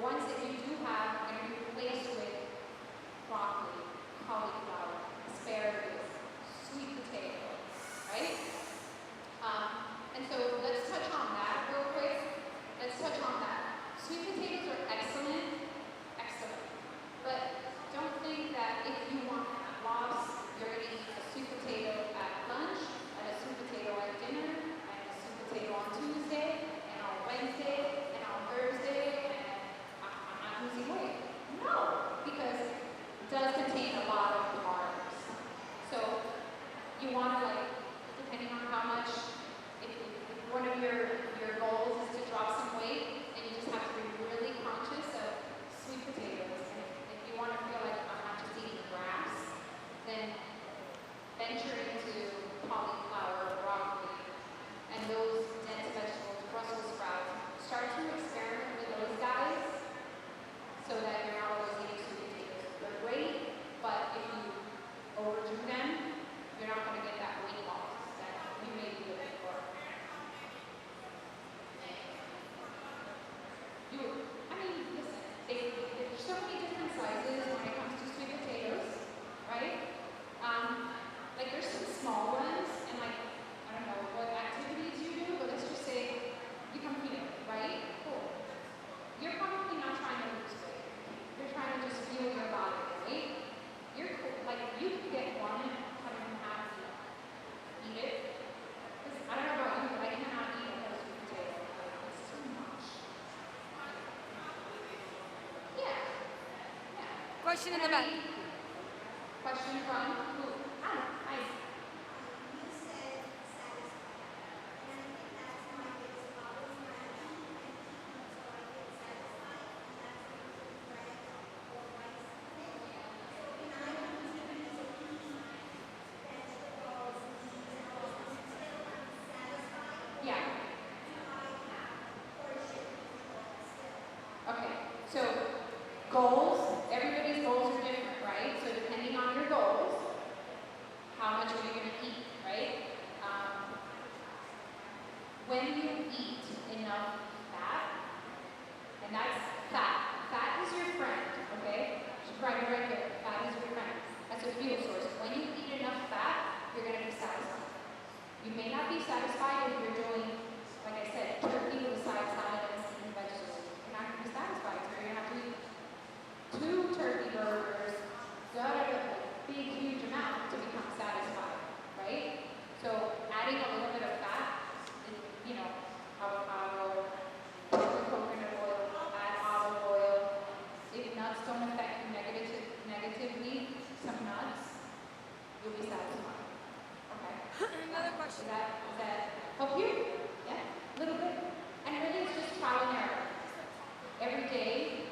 ones that you do have are going to be replaced with broccoli, cauliflower, asparagus, sweet potato, right? And so let's touch on that real quick. Let's touch on that. Sweet potatoes are excellent, excellent. But don't think that if you want fat loss, you're going to eat a sweet potato at lunch, and a sweet potato at dinner, and a sweet potato on Tuesday, and on Wednesday, and on Thursday, and I'm not losing weight. No, because it does contain a lot of carbs. So you want to, like, depending on how much, if one of your goals is to drop some weight, and you just have to be really conscious of sweet potatoes. And if you want to feel like I'm not just eating grass, then venture into cauliflower, broccoli, and those dense vegetables, Brussels sprouts. Start to experiment with those guys so that you're not always eating sweet potatoes. They're great, but if you overdo them, you're not going to get that weight loss that you may be looking for. Listen, there's so many different sizes when it comes to sweet potatoes, right? Like there's some small ones, and like, I don't know what activities you do, but let's just say you come here, right? Cool. You're probably not trying to lose weight. You're trying to just feel your body, right? You're cool. Like, you can get one, cut it in half, eat it. Because I don't know about you, but I cannot eat a whole sweet potato. It's too much. Yeah. Question in the back. Question from who? Anna. Hi. You said satisfied, and I think that's my biggest problem when I eat and eat until I get satisfied, and that's usually bread or rice with it. So can I continue to eat vegetables, meat, and all until I'm satisfied? Yeah. Do I have portion control still? Okay. So, goals, everybody's goals are different, right? So depending on your goals, how much are you going to eat, right? When you eat enough fat, and that's fat. Fat is your friend, okay? Should write it right there. Fat is your friend. That's a fuel source. When you eat enough fat, you're going to be satisfied. You may not be satisfied if you're doing, like I said, turkey with a side salad and some vegetables. You're not going to be satisfied, so you're going to have to eat 2 turkey burgers, a big, huge amount to become satisfied, right? So adding a little bit of fat, avocado, coconut oil, add olive oil. If nuts don't affect you negatively, some nuts, you'll be satisfied. Okay? Another question. Does that help you? Yeah? A little bit. And really it's just trial and error. Every day,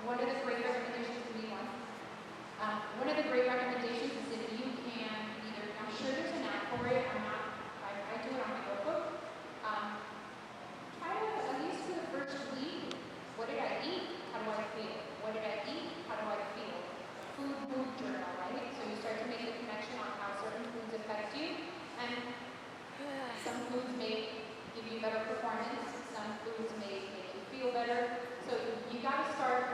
one of the great recommendations to me, one of the great recommendations is if you can either, I'm sure there's an app for it, I do it on my notebook. Try to, at least for the first week, what did I eat? How do I feel? What did I eat? How do I feel? Food mood journal, right? So you start to make a connection on how certain foods affect you. And some foods may give you better performance, some foods may make you feel better. So you got to start.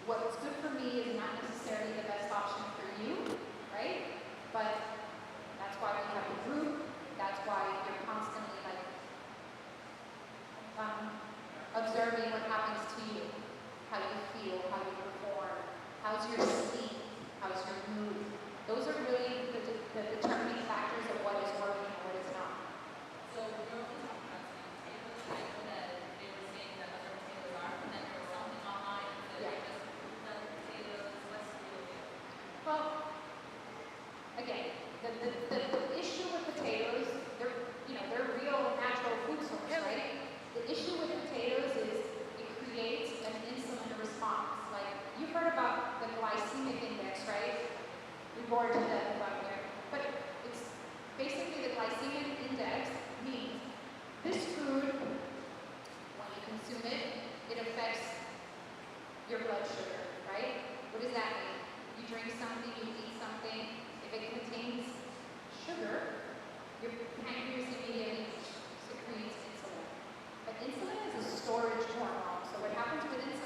What's good for me is not necessarily the best option for you, right? But that's why we have a group. That's why you're constantly observing what happens to you, how you feel, how you perform, how's your sleep, how's your mood. Those are really the determining factors of what is working and what is not. So we're only talking about sweet potatoes. I know that they were saying that other potatoes are, and then there was something online that Yeah. just other potatoes. What's the real deal? Well, again, the issue with potatoes, they're real natural food source, right? The issue with potatoes is it creates an insulin response. Like, you've heard about the glycemic index, right? We bored to death about here. But it's basically the glycemic index means this food, when you consume it, it affects your blood sugar, right? What does that mean? You drink something, you eat something, if it contains sugar, your pancreas immediately secretes insulin. But insulin is a storage hormone. So what happens with insulin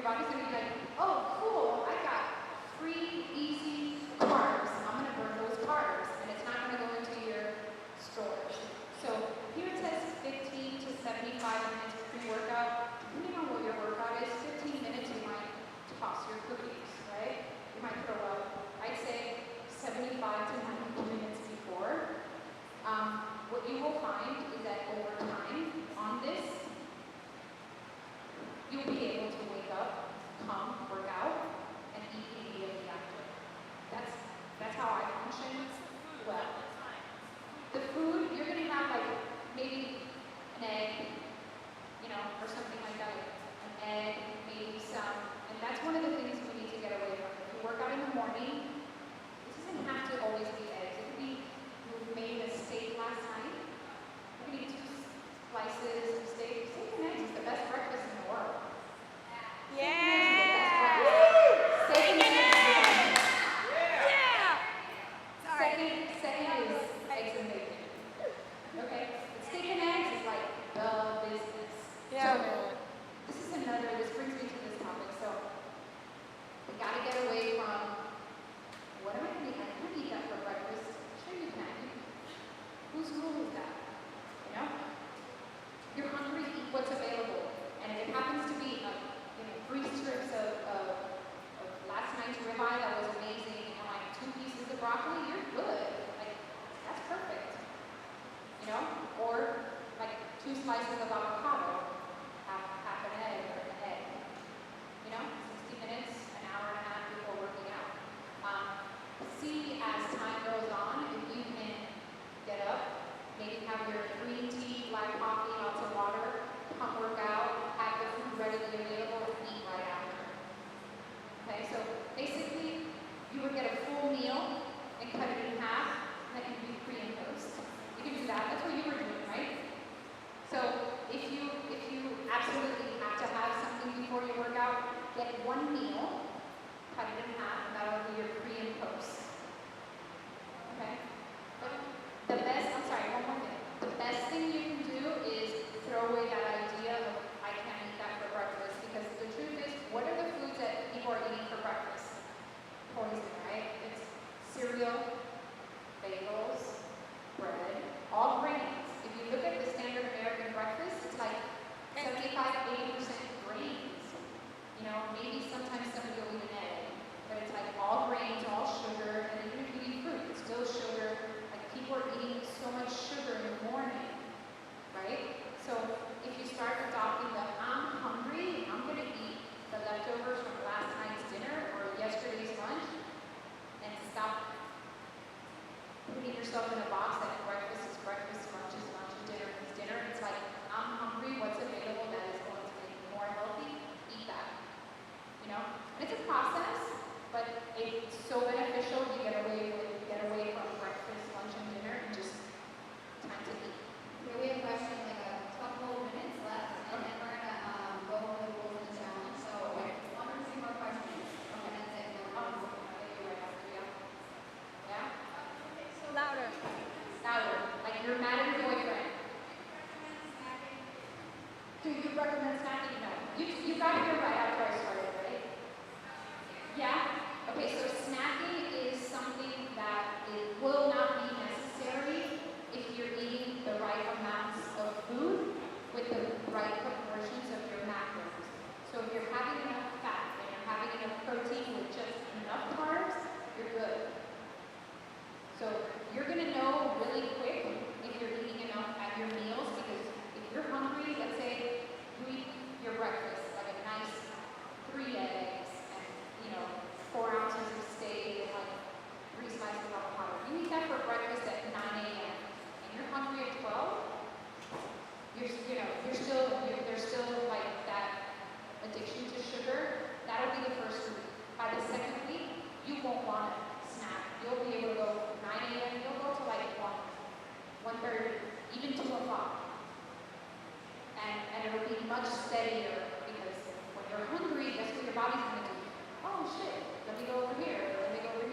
your body's gonna be like, oh, cool, I got 3 easy carbs. I'm gonna burn those carbs, and it's not gonna go into your storage. So here it says 15 to 75 minutes pre-workout. Depending on what your workout is, 15 minutes you might toss your cookies, right? You might throw up. I'd say 75 to 90 minutes before. What you will find is that over time on this, you'll be able to wake up, come, work out, and eat immediately after. That's how I function well. The food, you're gonna have like maybe an egg, or something like that. An egg, maybe some, and that's one of the things we need to get away from. If you work out in the morning, this doesn't have to always be eggs. It could be you made a steak last night. You can eat 2 slices of steak. Steak and eggs is the best breakfast in the world. Yeah. Steak and eggs. Yeah. Sorry. Second is eggs and bacon. Okay? But steak and eggs is like the business. Yeah. So, this brings me to this topic. So, we gotta get away from, what am I gonna eat? I can't eat that for breakfast. Sure you can. Whose rule is that? You're hungry, eat what's available. And if it happens to be 3 strips of last night's ribeye that was amazing, and like 2 pieces of broccoli, you're good. Like, that's perfect. Or like 2 slices of avocado, half an egg or an egg. 60 minutes, an hour and a half before working out. See as time goes on, if you can get up, maybe have your green tea, black coffee, lots of water, come work out, have the food readily available, and eat right after. Okay, so basically, you would get a full meal and cut it in half, and that can be pre and post. You can do that. That's what you were doing, right? So if you absolutely have to have something before you work out, get 1 meal, cut it in half, and that'll be your pre and post. Okay? But one more thing. The best thing you can do is throw away that idea of I can't eat that for breakfast, because the truth is, what are the foods that people are eating for breakfast? Poison, right? It's cereal, bagels, bread, all grains. If you look at the standard American breakfast, it's like 75–80% grains. Maybe sometimes somebody will eat an egg, but it's like all grains, all sugar, and even if you eat fruit, it's still sugar. Like, people are eating so much sugar in the morning, right? So if you start adopting the I'm hungry, I'm gonna eat the leftovers from last night's dinner or yesterday's lunch, and stop putting yourself in a box that breakfast is breakfast, lunch is lunch, and dinner is dinner. It's like, I'm hungry, what's available that is going to make me more healthy? Eat that. It's a process, but it's so beneficial. You get away from breakfast, lunch, and dinner, and just time to eat. Okay, we have a question, like a couple minutes left, and then we're gonna go over the rules of the challenge. So, 1 or 2 more questions, and that's it. Yeah? Louder. Louder. Like you're mad at your boyfriend. Do you recommend snacking? No. You got here right after I started, right? Yeah? Okay, so snacking is something that it will not be necessary if you're eating the right amounts of food with the right proportions of your macros. So if you're having enough fat and you're having enough protein with just enough carbs, you're good. So you're going to know really quick if you're eating enough at your meals, because if you're hungry, let's say you eat your breakfast, like a nice 3 eggs and 4 ounces of steak and like 3 slices of avocado. You eat that for breakfast at 9 a.m. and you're hungry at 12, there's still like that addiction to sugar. That'll be the first week. By the second week, you won't want to snack. You'll be able to go 9 a.m., you'll go to like 1:30, even 2 o'clock. And it'll be much steadier, because when you're hungry, that's what your body's